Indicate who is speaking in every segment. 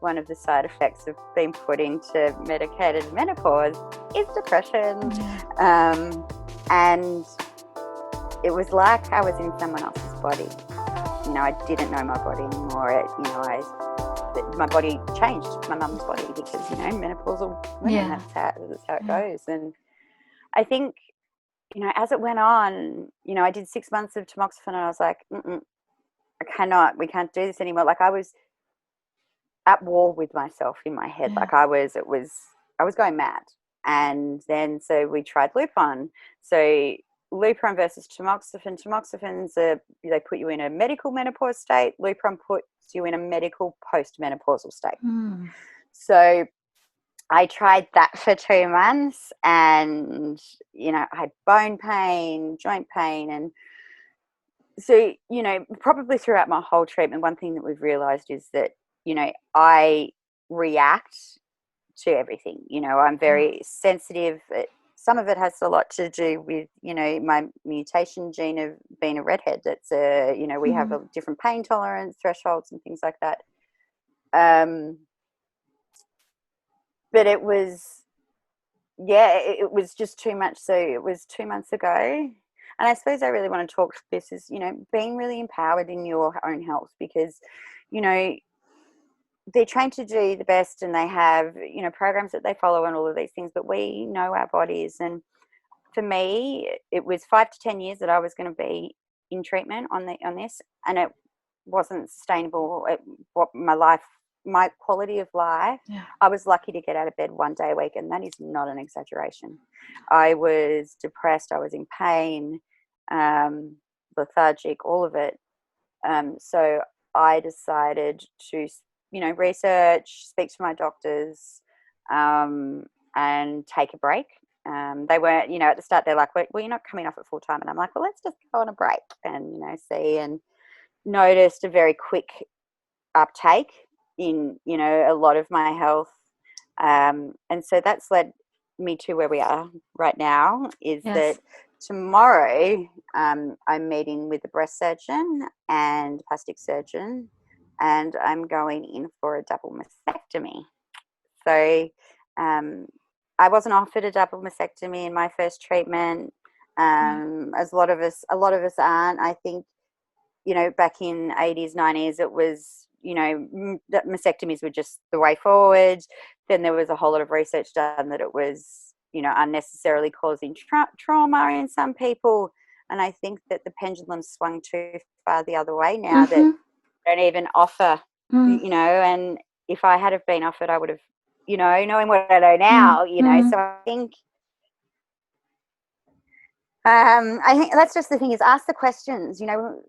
Speaker 1: one of the side effects of being put into medicated menopause is depression. And it was like I was in someone else's body. You know, I didn't know my body anymore. My body changed, my mum's body, because, you know, menopausal women, that's how it goes. And I think, you know, as it went on, you know, I did 6 months of tamoxifen and I was like, we can't do this anymore. Like, I was at war with myself in my head. Like I was going mad. And then, so we tried Lupron. So Lupron versus tamoxifen. Tamoxifen's they put you in a medical menopause state. Lupron puts you in a medical postmenopausal state. So I tried that for 2 months, and, you know, I had bone pain, joint pain. And so, you know, probably throughout my whole treatment, one thing that we've realised is that, you know, I react to everything. You know, I'm very sensitive. Some of it has a lot to do with, you know, my mutation gene of being a redhead. That's you know, we have a different pain tolerance thresholds and things like that. But it was, it was just too much. So it was 2 months ago. And I suppose I really want to talk to this is, you know, being really empowered in your own health, because, you know, they're trained to do the best and they have, you know, programs that they follow and all of these things, but we know our bodies. And for me, it was 5 to 10 years that I was going to be in treatment on this, and it wasn't sustainable. My quality of life, I was lucky to get out of bed 1 day a week, and that is not an exaggeration. I was depressed, I was in pain, lethargic, all of it. So I decided to, you know, research, speak to my doctors, and take a break. They weren't, you know, at the start they're like, well, you're not coming off at full time. And I'm like, well, let's just go on a break and, you know, see. And noticed a very quick uptake in, you know, a lot of my health. And so that's led me to where we are right now, is that tomorrow I'm meeting with a breast surgeon and plastic surgeon, and I'm going in for a double mastectomy. So I wasn't offered a double mastectomy in my first treatment, as a lot of us aren't. I think, you know, back in 80s, 90s, it was, you know, that mastectomies were just the way forward. Then there was a whole lot of research done that it was, you know, unnecessarily causing trauma in some people. And I think that the pendulum swung too far the other way now, that don't even offer, you know, and if I had have been offered, I would have, you know, knowing what I know now, you know, so I think that's just the thing, is ask the questions, you know,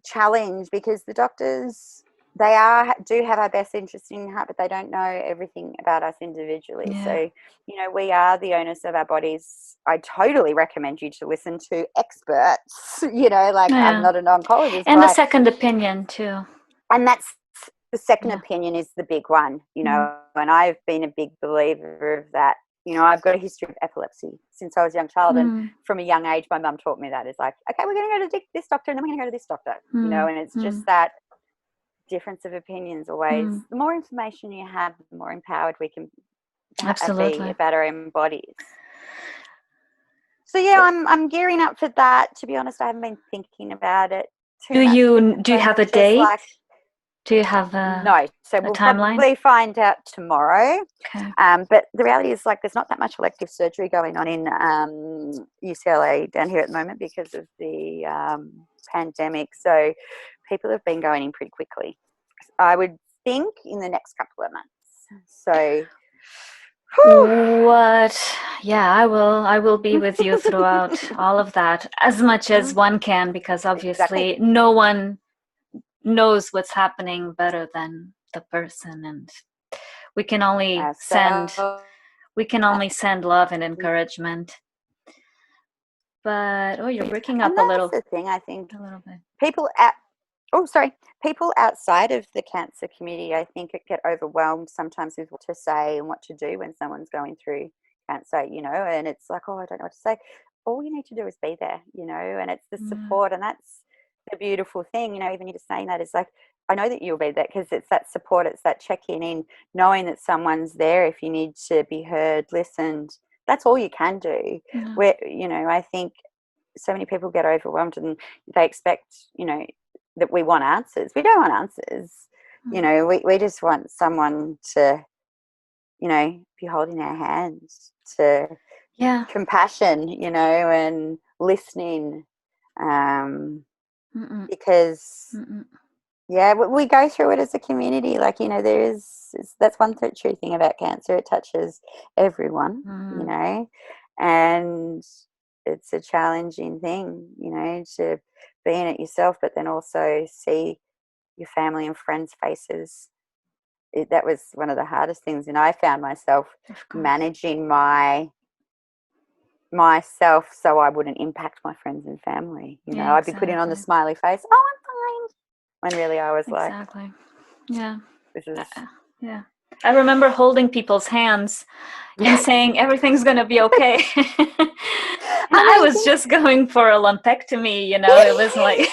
Speaker 1: challenge, because the doctors, do have our best interest in heart, but they don't know everything about us individually. So, you know, we are the owners of our bodies. I totally recommend you to listen to experts, you know, like I'm not an oncologist.
Speaker 2: And the second opinion too.
Speaker 1: And that's the second opinion is the big one, you know, and I've been a big believer of that. You know, I've got a history of epilepsy since I was a young child, and from a young age, my mum taught me that. It's like, okay, we're going to go to this doctor, and then we're going to go to this doctor, you know, and it's just that difference of opinions always. The more information you have, the more empowered we can be about our own bodies. So yeah, I'm gearing up for that. To be honest, I haven't been thinking about it too much.
Speaker 2: Do you have a date? Do you have
Speaker 1: no? So we'll
Speaker 2: timeline?
Speaker 1: Probably find out tomorrow. Okay. But the reality is, like, there's not that much elective surgery going on in UCLA down here at the moment because of the pandemic. So people have been going in pretty quickly. I would think in the next couple of months. So.
Speaker 2: What? Yeah, I will be with you throughout all of that, as much as one can, because obviously no one knows what's happening better than the person, and we can only send love and encouragement. But you're breaking up a little.
Speaker 1: That's the thing, I think.
Speaker 2: A little bit.
Speaker 1: People outside of the cancer community, I think, get overwhelmed sometimes with what to say and what to do when someone's going through cancer, you know, and it's like, I don't know what to say. All you need to do is be there, you know, and it's the support, and that's the beautiful thing, you know, even you just saying that is like, I know that you'll be that, because it's that support, it's that check-in, in knowing that someone's there if you need to be heard, listened. That's all you can do.
Speaker 2: Yeah.
Speaker 1: Where, I think so many people get overwhelmed and they expect, that we want answers. We don't want answers. We just want someone to, be holding our hands, to
Speaker 2: Yeah.
Speaker 1: compassion, and listening.
Speaker 2: Mm-mm.
Speaker 1: Because
Speaker 2: Mm-mm.
Speaker 1: yeah, we go through it as a community. Like, that's one true thing about cancer. It touches everyone,
Speaker 2: Mm.
Speaker 1: and it's a challenging thing, to be in it yourself, but then also see your family and friends' faces. That was one of the hardest things. And I found myself
Speaker 2: Of course.
Speaker 1: managing myself so I wouldn't impact my friends and family.
Speaker 2: Yeah,
Speaker 1: I'd be putting on the
Speaker 2: exactly.
Speaker 1: smiley face, oh, I'm fine. When really I was like,
Speaker 2: Exactly. Yeah.
Speaker 1: this is.
Speaker 2: Yeah. I remember holding people's hands and saying everything's gonna be okay. And
Speaker 1: And
Speaker 2: I
Speaker 1: I
Speaker 2: was
Speaker 1: think,
Speaker 2: just going for a lumpectomy, it was like,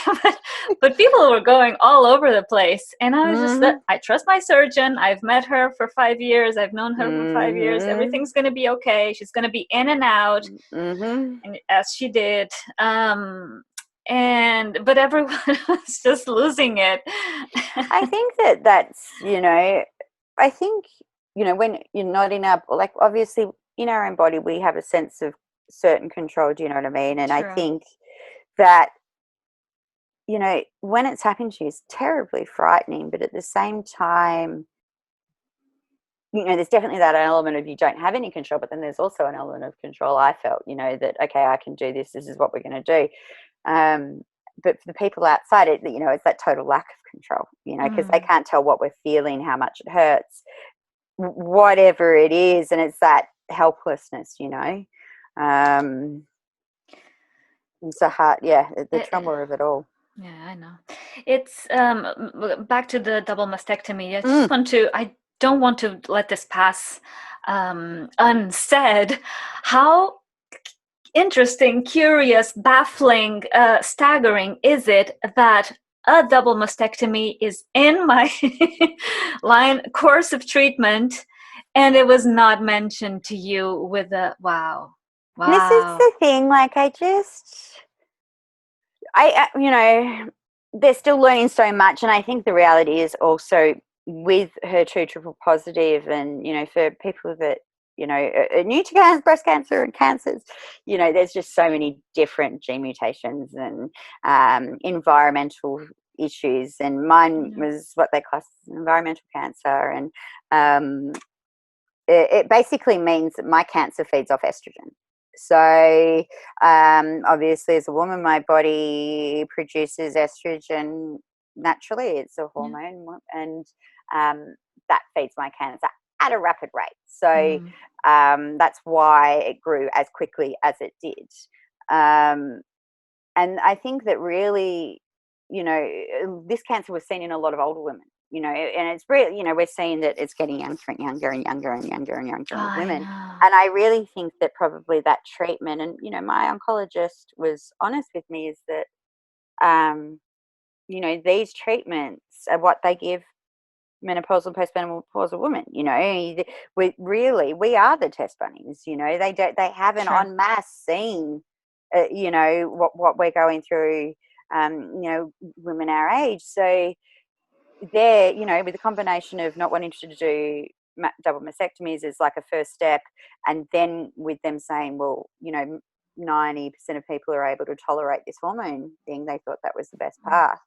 Speaker 2: but people were going all over the place. And I was just that
Speaker 1: mm-hmm,
Speaker 2: I trust my surgeon. I've met her for 5 years. I've known her for 5 years.
Speaker 1: mm-hmm,
Speaker 2: Everything's gonna be okay. She's gonna be in and out,
Speaker 1: mm-hmm.
Speaker 2: and as she did. But everyone was just losing it.
Speaker 1: I think I think, when you're not in our, like, obviously in our own body, we have a sense of certain control. Do you know what I mean? And I
Speaker 2: True.
Speaker 1: think that, when it's happened to you, it's terribly frightening, but at the same time, there's definitely that element of you don't have any control, but then there's also an element of control. I felt, that, okay, I can do this. This is what we're going to do. But for the people outside it, it's that total lack of control, because they
Speaker 2: Mm.
Speaker 1: can't tell what we're feeling, how much it hurts, whatever it is. And it's that helplessness, it's a hard, the
Speaker 2: It,
Speaker 1: trauma of it all.
Speaker 2: Yeah, I know. It's back to the double mastectomy.
Speaker 1: Mm.
Speaker 2: I don't want to let this pass unsaid. How interesting, curious, baffling, staggering is it that a double mastectomy is in my line course of treatment and it was not mentioned to you with a wow.
Speaker 1: This is
Speaker 2: Wow.
Speaker 1: the thing, like, they're still learning so much. And I think the reality is also with HER2 triple positive, and, for people that, are new to breast cancer and cancers, there's just so many different gene mutations and environmental issues. And mine
Speaker 2: Yeah.
Speaker 1: was what they class as environmental cancer. And it basically means that my cancer feeds off estrogen. So, obviously, as a woman, my body produces estrogen naturally. It's a
Speaker 2: Yeah.
Speaker 1: hormone, and that feeds my cancer at a rapid rate. So,
Speaker 2: Mm.
Speaker 1: that's why it grew as quickly as it did. Um, and I think that really, this cancer was seen in a lot of older women, and it's really, we're seeing that it's getting younger and younger and younger and younger and younger with
Speaker 2: I
Speaker 1: women.
Speaker 2: know.
Speaker 1: And I really think that probably that treatment, and, my oncologist was honest with me, is that, these treatments are what they give menopausal and postmenopausal women. We are the test bunnies. They haven't
Speaker 2: Sure.
Speaker 1: en masse seen, what we're going through. Women our age. So they're, with a combination of not wanting to do double mastectomies as like a first step, and then with them saying, well, 90% of people are able to tolerate this hormone thing, they thought that was the best path.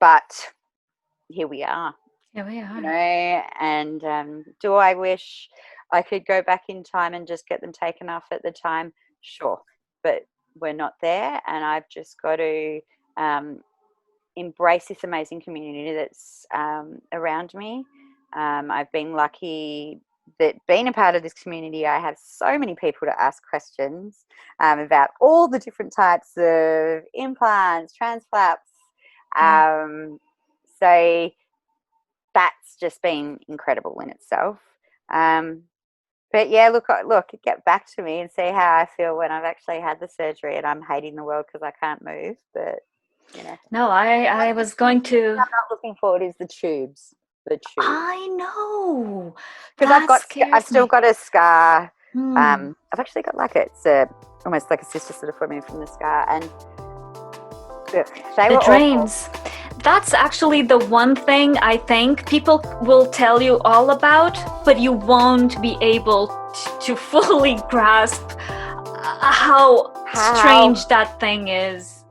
Speaker 1: But here we are.
Speaker 2: Here we
Speaker 1: you
Speaker 2: are.
Speaker 1: know, and do I wish I could go back in time and just get them taken off at the time? Sure, but we're not there, and I've just got to embrace this amazing community that's around me. I've been lucky that being a part of this community, I have so many people to ask questions about all the different types of implants, transflaps.
Speaker 2: Yeah.
Speaker 1: So that's just been incredible in itself. But yeah, look, get back to me and see how I feel when I've actually had the surgery and I'm hating the world because I can't move. But You know,
Speaker 2: No, I was going to.
Speaker 1: I'm not looking forward is the tubes. The tube.
Speaker 2: I know.
Speaker 1: Because
Speaker 2: That
Speaker 1: I've
Speaker 2: scares
Speaker 1: still
Speaker 2: me.
Speaker 1: got a scar.
Speaker 2: Hmm.
Speaker 1: I've actually got like it's a almost like a sister sort of for me from the scar, and ugh, they
Speaker 2: The
Speaker 1: were awful.
Speaker 2: drains. That's actually the one thing I think people will tell you all about, but you won't be able to fully grasp how
Speaker 1: How
Speaker 2: strange that thing is.